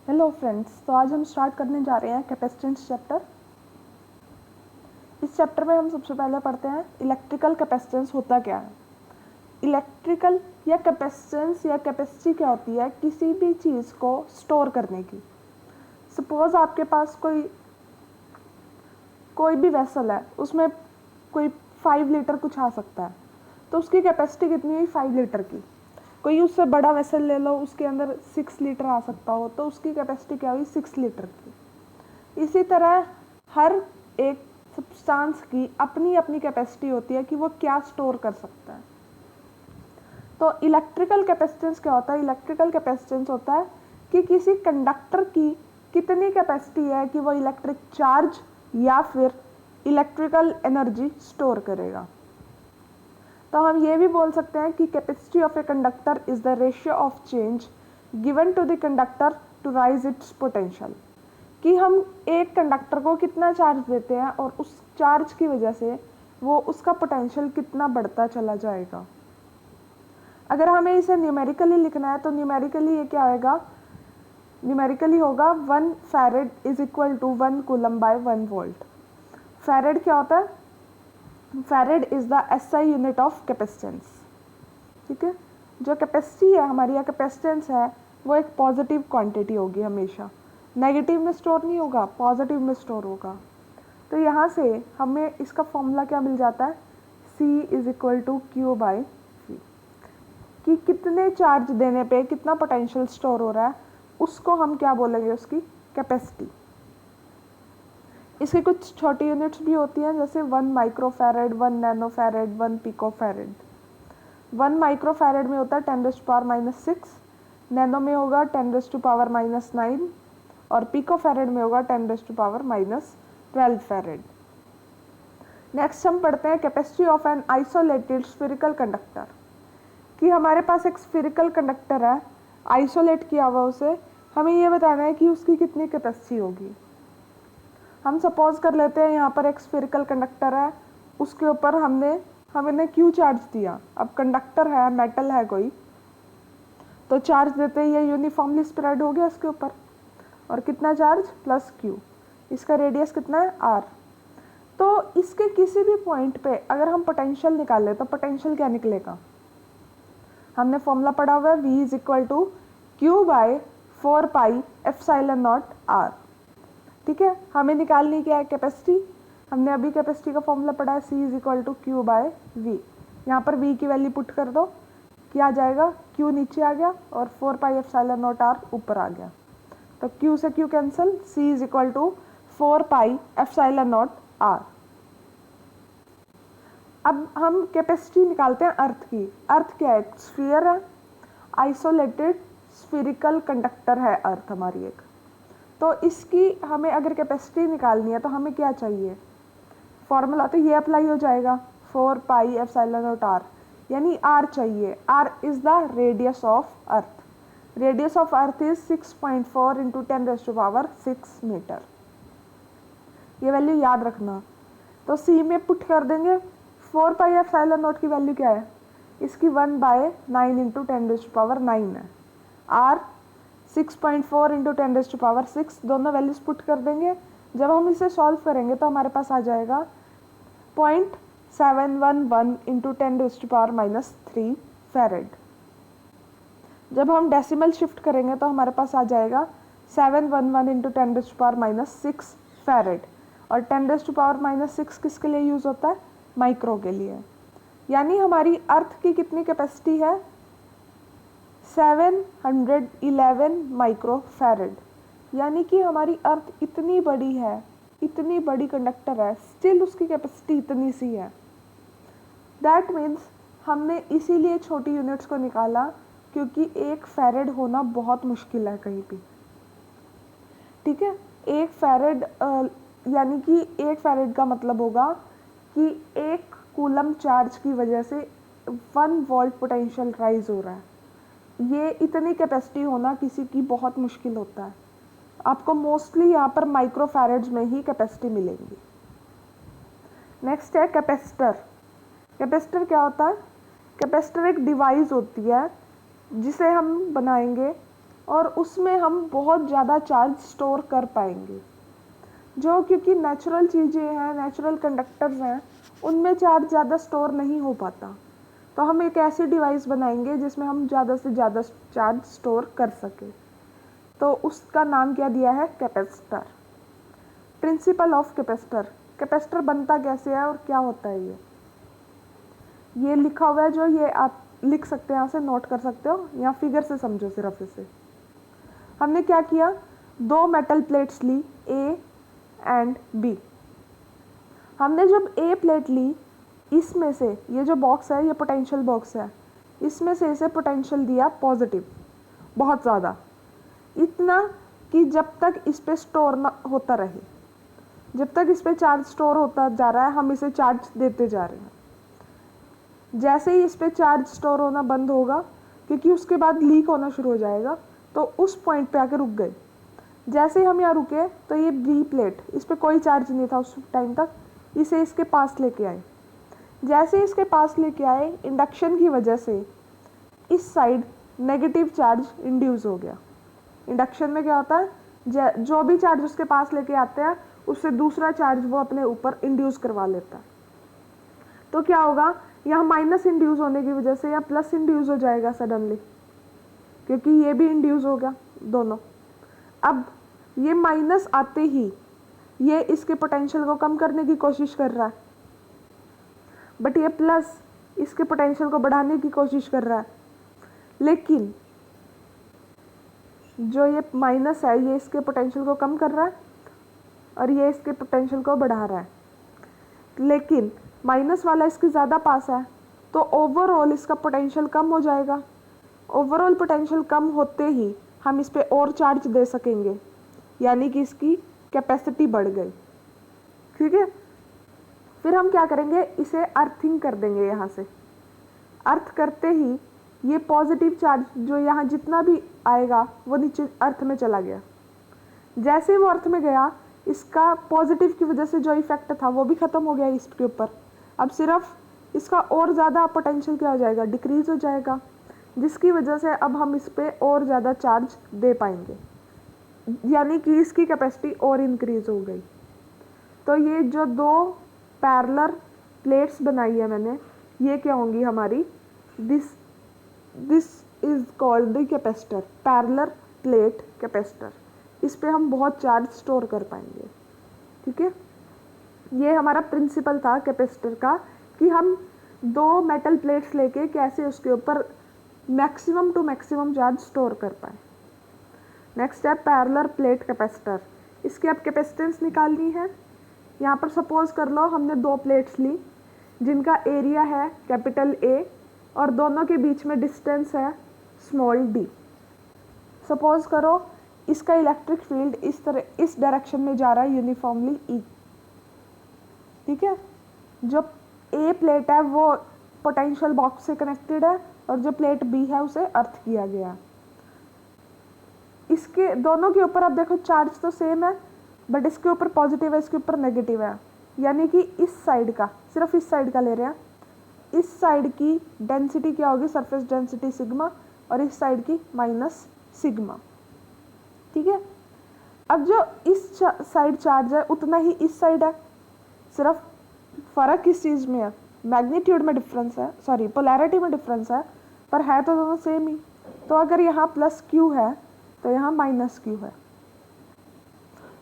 Hello friends, तो आज हम स्टार्ट करने जा रहे हैं कैपेसिटेंस चैप्टर। इस चैप्टर में हम सबसे पहले पढ़ते हैं इलेक्ट्रिकल कैपेसिटेंस होता क्या है। इलेक्ट्रिकल या कैपेसिटेंस या कैपेसिटी क्या होती है? किसी भी चीज़ को स्टोर करने की। सपोज आपके पास कोई भी वेसल है, उसमें कोई 5 लीटर कुछ आ सकता है, तो उसकी कैपेसिटी कितनी हुई? 5 लीटर की। कोई उससे बड़ा वेसल ले लो, उसके अंदर 6 लीटर आ सकता हो, तो उसकी कैपेसिटी क्या हुई? 6 लीटर की। इसी तरह हर एक सब्सटेंस की अपनी अपनी कैपेसिटी होती है कि वो क्या स्टोर कर सकता है। तो इलेक्ट्रिकल कैपेसिटेंस क्या होता है? इलेक्ट्रिकल कैपेसिटेंस होता है कि किसी कंडक्टर की कितनी कैपेसिटी है कि वो इलेक्ट्रिक चार्ज या फिर इलेक्ट्रिकल एनर्जी स्टोर करेगा। तो हम ये भी बोल सकते हैं कि capacity of a conductor is the ratio of charge given to the conductor to raise its potential, कि हम एक कंडक्टर को कितना चार्ज देते हैं और उस चार्ज की वजह से वो उसका पोटेंशियल कितना बढ़ता चला जाएगा। अगर हमें इसे न्यूमेरिकली लिखना है तो न्यूमेरिकली ये क्या आएगा? न्यूमेरिकली होगा 1 farad is equal to 1 coulomb by 1 volt. Farad क्या होता है? Farad is the SI unit of capacitance. ठीक है, जो कैपेसिटी है हमारी या कैपेसिटेंस है वो एक पॉजिटिव क्वांटिटी होगी, हमेशा नेगेटिव में स्टोर नहीं होगा, पॉजिटिव में स्टोर होगा। तो यहाँ से हमें इसका फॉर्मूला क्या मिल जाता है? C is equal to q by v, कि कितने चार्ज देने पे कितना पोटेंशियल स्टोर हो रहा है, उसको हम क्या बोलेंगे? उसकी कैपेसिटी। इसकी कुछ छोटी यूनिट्स भी होती हैं, जैसे 1 माइक्रोफैरेड, 1 नैनोफैरेड, 1 पिकोफैरेड। 1 माइक्रोफैरेड में होता है 10⁻⁻6, नैनो में होगा 10⁻⁻9 और पिकोफैरेड में होगा 10⁻⁻12 फैरेड। नेक्स्ट हम पढ़ते हैं capacity of an isolated spherical conductor, कि हमारे पास एक स्फेरिकल कंडक्टर है, आइसोलेट किया हुआ उसे, हमें ये बताना है कि उसकी कितनी कैपेसिटी होगी। हम सपोज कर लेते हैं यहाँ पर एक स्फेरिकल कंडक्टर है, उसके ऊपर हमने क्यू चार्ज दिया। अब कंडक्टर है, मेटल है कोई, तो चार्ज देते ही ये यूनिफॉर्मली स्प्रेड हो गया इसके ऊपर, और कितना चार्ज? Plus Q. इसका रेडियस कितना है? आर। तो इसके किसी भी पॉइंट पे अगर हम पोटेंशियल निकालें तो पोटेंशियल क्या निकलेगा? हमने फॉर्मूला पढ़ा हुआ है, V is equal to q by 4 pi epsilon naught r. ठीक है, हमें निकालनी क्या है? कैपेसिटी। हमने अभी कैपेसिटी का फॉर्मूला पढ़ा है, C is equal to q by v. यहाँ पर V की वैल्यू पुट कर दो, क्या आ जाएगा? Q नीचे आ गया और 4 पाई एप्सिलॉन नॉट आर ऊपर आ गया। तो Q से Q cancel, C is equal to 4 pi epsilon naught r. अब हम कैपेसिटी निकालते हैं अर्थ की। अर्थ क्या है? स्फीयर है, आइसोलेटेड स्फीरिकल कंडक्टर है अर्थ हमारी एक। तो इसकी हमें अगर कैपेसिटी निकालनी है तो हमें क्या चाहिए? फॉर्मूला तो ये अप्लाई हो जाएगा, 4 पाई एप्सिलॉन नॉट आर, यानी आर चाहिए। R is the radius of earth. Radius of earth is 6.4 into 10⁻6 metre. ये वैल्यू याद रखना। तो सी में पुट कर देंगे। 4 पाई एप्सिलॉन नॉट की वैल्यू क्या है? इसकी 1/9 इंटू 10⁻9 है। आर 6.4 इंटू 10⁻6, दोनों वैल्यूज पुट कर देंगे। जब हम इसे सॉल्व करेंगे तो हमारे पास आ जाएगा 0.711 इंटू 10⁻³ फैरेड। जब हम डेसिमल शिफ्ट करेंगे तो हमारे पास आ जाएगा 711 इंटू 10⁻6 फैरेड। और 10⁻6 किसके लिए यूज़ होता है? माइक्रो के लिए। यानी हमारी अर्थ की कितनी कैपेसिटी है? 711 माइक्रो फैरेड। यानी कि हमारी अर्थ इतनी बड़ी है, इतनी बड़ी कंडक्टर है, स्टिल उसकी कैपेसिटी इतनी सी है। दैट मीन्स हमने इसीलिए छोटी यूनिट्स को निकाला, क्योंकि एक फैरेड होना बहुत मुश्किल है कहीं भी। ठीक है, एक फैरेड यानी कि एक फैरेड का मतलब होगा कि 1 कूलम चार्ज की वजह से 1 वोल्ट पोटेंशियल राइज हो रहा है। ये इतनी कैपेसिटी होना किसी की बहुत मुश्किल होता है। आपको मोस्टली यहाँ पर माइक्रो फैरेड्स में ही कैपेसिटी मिलेंगी। नेक्स्ट है कैपेसिटर। कैपेसिटर क्या होता है? कैपेसिटर एक डिवाइस होती है जिसे हम बनाएंगे और उसमें हम बहुत ज़्यादा चार्ज स्टोर कर पाएंगे, जो क्योंकि नेचुरल चीज़ें हैं, नेचुरल कंडक्टर्स हैं, उनमें चार्ज ज़्यादा स्टोर नहीं हो पाता। तो हम एक ऐसी डिवाइस बनाएंगे जिसमें हम ज़्यादा से ज़्यादा चार्ज स्टोर कर सकें। तो उसका नाम क्या दिया है? Capacitor. Principle of capacitor. Capacitor बनता कैसे है और क्या होता है ये लिखा हुआ है, जो ये आप लिख सकते हैं, यहाँ से नोट कर सकते हो, या फिगर से समझो सिर्फ इसे। हमने क्या किया, दो मेटल प्लेट्स ली, ए एंड बी। हमने जब ए प्लेट ली, इसमें से ये जो बॉक्स है, ये पोटेंशियल बॉक्स है, इसमें से इसे पोटेंशियल दिया पॉजिटिव, बहुत ज़्यादा, इतना कि जब तक इस पे स्टोर ना होता रहे, जब तक इस पे चार्ज स्टोर होता जा रहा है, हम इसे चार्ज देते जा रहे हैं। जैसे ही इस पे चार्ज स्टोर होना बंद होगा, क्योंकि उसके बाद लीक होना शुरू हो जाएगा, तो उस पॉइंट पे आके रुक गए। जैसे ही हम यहाँ रुके तो ये बी प्लेट, इस पे कोई चार्ज नहीं था उस टाइम तक, इसे इसके पास लेके आए। जैसे इसके पास लेके आए, इंडक्शन की वजह से इस साइड नेगेटिव चार्ज इंड्यूस हो गया। इंडक्शन में क्या होता है, जो भी चार्ज उसके पास लेके आते हैं, उससे दूसरा चार्ज वो अपने ऊपर इंड्यूस करवा लेता है। तो क्या होगा, यहाँ माइनस इंड्यूस होने की वजह से यहाँ प्लस इंड्यूस हो जाएगा सडनली, क्योंकि ये भी इंड्यूस हो गया दोनों। अब ये माइनस आते ही ये इसके पोटेंशियल को कम करने की कोशिश कर रहा है, बट ये प्लस इसके पोटेंशियल को बढ़ाने की कोशिश कर रहा है। लेकिन जो ये माइनस है, ये इसके पोटेंशियल को कम कर रहा है और ये इसके पोटेंशियल को बढ़ा रहा है। लेकिन माइनस वाला इसके ज़्यादा पास है, तो ओवरऑल इसका पोटेंशियल कम हो जाएगा। ओवरऑल पोटेंशियल कम होते ही हम इस पे और चार्ज दे सकेंगे, यानी कि इसकी कैपेसिटी बढ़ गई। ठीक है, फिर हम क्या करेंगे, इसे अर्थिंग कर देंगे। यहाँ से अर्थ करते ही ये पॉजिटिव चार्ज जो यहाँ जितना भी आएगा वो नीचे अर्थ में चला गया। जैसे वो अर्थ में गया, इसका पॉजिटिव की वजह से जो इफेक्ट था वो भी ख़त्म हो गया इसके ऊपर। अब सिर्फ इसका और ज़्यादा पोटेंशियल क्या हो जाएगा, डिक्रीज़ हो जाएगा, जिसकी वजह से अब हम इस पर और ज़्यादा चार्ज दे पाएंगे, यानी कि इसकी कैपेसिटी और इंक्रीज़ हो गई। तो ये जो दो पैरेलल प्लेट्स बनाई है मैंने, ये क्या होंगी हमारी, this is called the capacitor, parallel plate capacitor. इस पे हम बहुत चार्ज स्टोर कर पाएंगे। ठीक है, ये हमारा प्रिंसिपल था कैपेसिटर का, कि हम दो मेटल प्लेट्स लेके कैसे उसके ऊपर maximum to maximum charge store कर पाए। नेक्स्ट है पैरेलल प्लेट कैपेसिटर। इसकी अब कैपेसिटेंस निकालनी है। यहाँ पर सपोज कर लो हमने दो प्लेट्स ली जिनका एरिया है कैपिटल ए और दोनों के बीच में डिस्टेंस है स्मॉल डी। सपोज करो इसका इलेक्ट्रिक फील्ड इस डायरेक्शन में जा रहा है यूनिफॉर्मली ई। ठीक है, जो ए प्लेट है वो पोटेंशियल बॉक्स से कनेक्टेड है और जो प्लेट बी है उसे अर्थ किया गया। इसके दोनों के ऊपर अब देखो चार्ज तो सेम है, बट इसके ऊपर पॉजिटिव है, इसके ऊपर नेगेटिव है, यानी कि इस साइड का, सिर्फ इस साइड का ले रहे हैं, इस साइड की डेंसिटी क्या होगी, सरफेस डेंसिटी सिग्मा, और इस साइड की माइनस सिग्मा। ठीक है, अब जो इस साइड चार्ज है उतना ही इस साइड है, सिर्फ फ़र्क किस चीज़ में है, मैग्नीट्यूड में डिफरेंस है, सॉरी पोलैरिटी में डिफरेंस है, पर है तो दोनों सेम ही। तो अगर यहाँ प्लस क्यू है तो यहाँ माइनस क्यू है,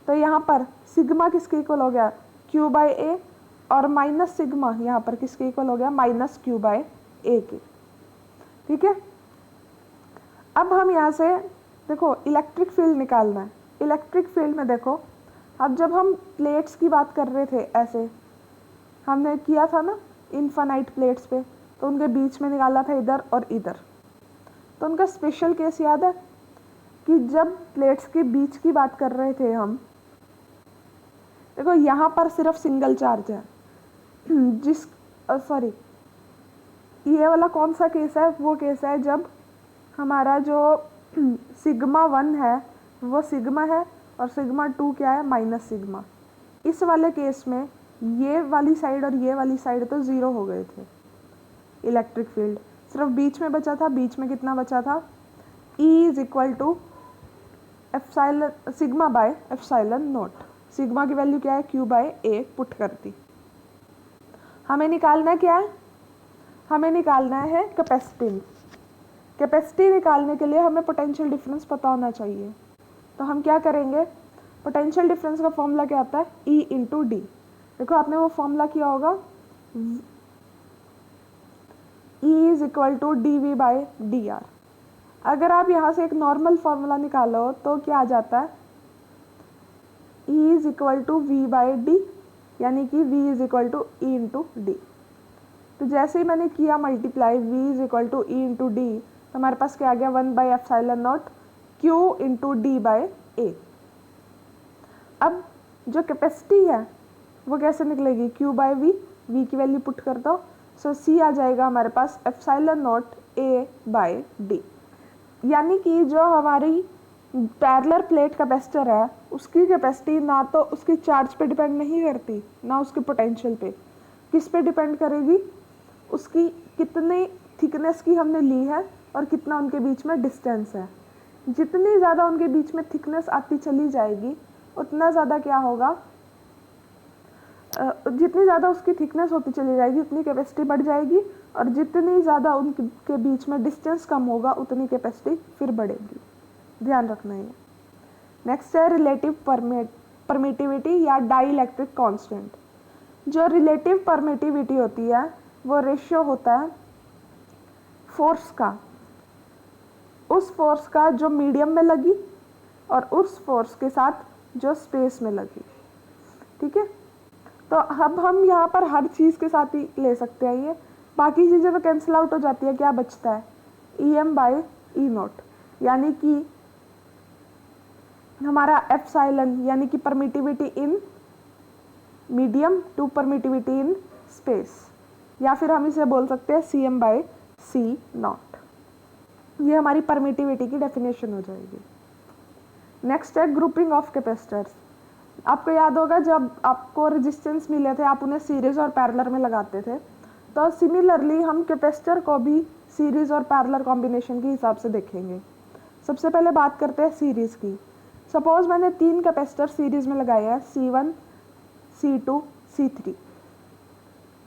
तो यहाँ पर सिग्मा किसके इक्वल हो गया, क्यू बाय ए, और माइनस सिग्मा यहाँ पर किसके इक्वल हो गया, माइनस क्यू बाय ए के। ठीक है, अब हम यहाँ से देखो इलेक्ट्रिक फील्ड निकालना है। इलेक्ट्रिक फील्ड में देखो, अब जब हम प्लेट्स की बात कर रहे थे, ऐसे हमने किया था ना इनफाइनाइट प्लेट्स पे, तो उनके बीच में निकाला था इधर और इधर। तो उनका स्पेशल केस याद है कि जब प्लेट्स के बीच की बात कर रहे थे हम, देखो यहाँ पर सिर्फ सिंगल चार्ज है, जिस सॉरी ये वाला कौन सा केस है, वो केस है जब हमारा जो सिग्मा 1 है वो सिग्मा है और सिग्मा 2 क्या है, माइनस सिग्मा। इस वाले केस में ये वाली साइड और ये वाली साइड तो ज़ीरो हो गए थे इलेक्ट्रिक फील्ड, सिर्फ बीच में बचा था। बीच में कितना बचा था, E is equal to epsilon sigma by epsilon naught. Sigma की वैल्यू क्या है, क्यू बाय ए पुट कर दी। हमें निकालना क्या है, हमें निकालना है कैपेसिटेंस। कैपेसिटी निकालने के लिए हमें पोटेंशियल डिफरेंस पता होना चाहिए। तो हम क्या करेंगे, पोटेंशियल डिफरेंस का फॉर्मूला क्या आता है, E इंटू डी। देखो आपने वो फॉर्मूला किया होगा, E is equal to d v by d r. अगर आप यहाँ से एक नॉर्मल फॉर्मूला निकालो तो क्या आ जाता है, E is equal to v by d, यानी कि V is equal to e into d. तो जैसे ही मैंने किया multiply V is equal to e into d, तो हमारे पास क्या आ गया, 1 by epsilon naught Q into d by a. अब जो कैपेसिटी है वो कैसे निकलेगी, Q बाई वी, V की वैल्यू पुट कर दो। सो C आ जाएगा हमारे पास epsilon not A by d. यानी कि जो हमारी पैरेलल प्लेट कैपेसिटर है उसकी कैपेसिटी ना तो उसकी चार्ज पे डिपेंड नहीं करती, ना उसके पोटेंशियल पे। किस पे डिपेंड करेगी, उसकी कितने थिकनेस की हमने ली है और कितना उनके बीच में डिस्टेंस है। जितनी ज़्यादा उनके बीच में थिकनेस आती चली जाएगी उतना ज़्यादा क्या होगा, जितनी ज़्यादा उसकी थिकनेस होती चली जाएगी उतनी कैपेसिटी बढ़ जाएगी, और जितनी ज़्यादा उनके बीच में डिस्टेंस कम होगा उतनी कैपेसिटी फिर बढ़ेगी। ध्यान रखना है। नेक्स्ट है रिलेटिव परमिटिविटी या डाइइलेक्ट्रिक कांस्टेंट। जो रिलेटिव परमिटिविटी होती है वो रेशियो होता है फोर्स का, उस फोर्स का जो मीडियम में लगी और उस फोर्स के साथ जो स्पेस में लगी। ठीक है, तो अब हम यहाँ पर हर चीज़ के साथ ही ले सकते हैं, ये बाकी चीज़ें तो कैंसिल आउट हो जाती है। क्या बचता है, e m by e naught, यानी कि हमारा एप्सिलॉन यानी कि permittivity in medium to permittivity in space, या फिर हम इसे बोल सकते हैं c m by c naught. ये हमारी परमिटिविटी की डेफिनेशन हो जाएगी। नेक्स्ट है ग्रुपिंग ऑफ कैपेसिटर्स। आपको याद होगा जब आपको रेजिस्टेंस मिले थे आप उन्हें सीरीज और पैरेलल में लगाते थे, तो सिमिलरली हम कैपेसिटर को भी सीरीज और पैरेलल कॉम्बिनेशन के हिसाब से देखेंगे। सबसे पहले बात करते हैं सीरीज की। सपोज मैंने 3 कैपेसिटर सीरीज में लगाए हैं, C1, C2, C3।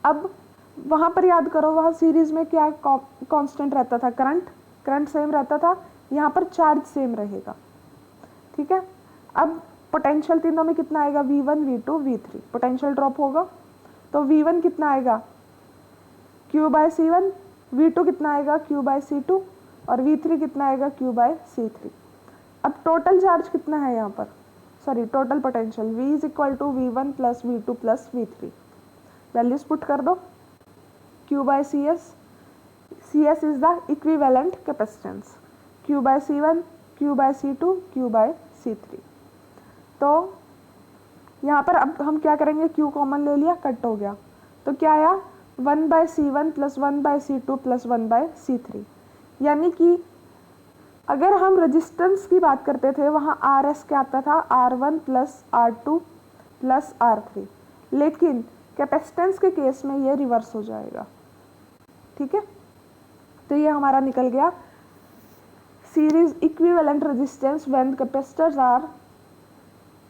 अब वहाँ पर याद करो, वहाँ सीरीज में क्या कांस्टेंट रहता था, करंट सेम रहता था। यहाँ पर चार्ज सेम रहेगा। ठीक है, अब पोटेंशियल तीनों में कितना आएगा, V1, V2, V3। Potential drop होगा तो V1 कितना आएगा, Q बाय C1, V2 कितना आएगा, Q बाय C2, और V3 कितना आएगा, Q बाय C3। अब टोटल चार्ज कितना है यहाँ पर, sorry total potential, V is equal to V1 plus V2 plus V3। Values put कर दो, Q by CS, CS is the equivalent capacitance, Q by C1, Q by C2, Q by C3। तो यहाँ पर अब हम क्या करेंगे, Q common ले लिया, कट हो गया, तो क्या आया 1 by C1 plus 1 by C2 plus 1 by C3। यानी कि अगर हम रेजिस्टेंस की बात करते थे वहाँ RS क्या आता था, R1 plus R2 plus R3, लेकिन कैपेसिटेंस के केस में ये रिवर्स हो जाएगा। ठीक है, तो ये हमारा निकल गया series equivalent resistance when capacitors are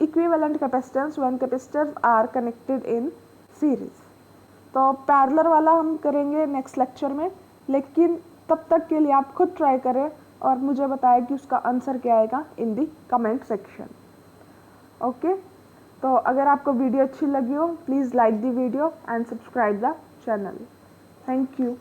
equivalent capacitance when capacitors are connected in series. तो पैरेलल वाला हम करेंगे नेक्स्ट लेक्चर में, लेकिन तब तक के लिए आप खुद ट्राई करें और मुझे बताएं कि उसका आंसर क्या आएगा इन दी कमेंट सेक्शन। ओके, तो अगर आपको वीडियो अच्छी लगी हो please like the video and subscribe the channel. Thank you.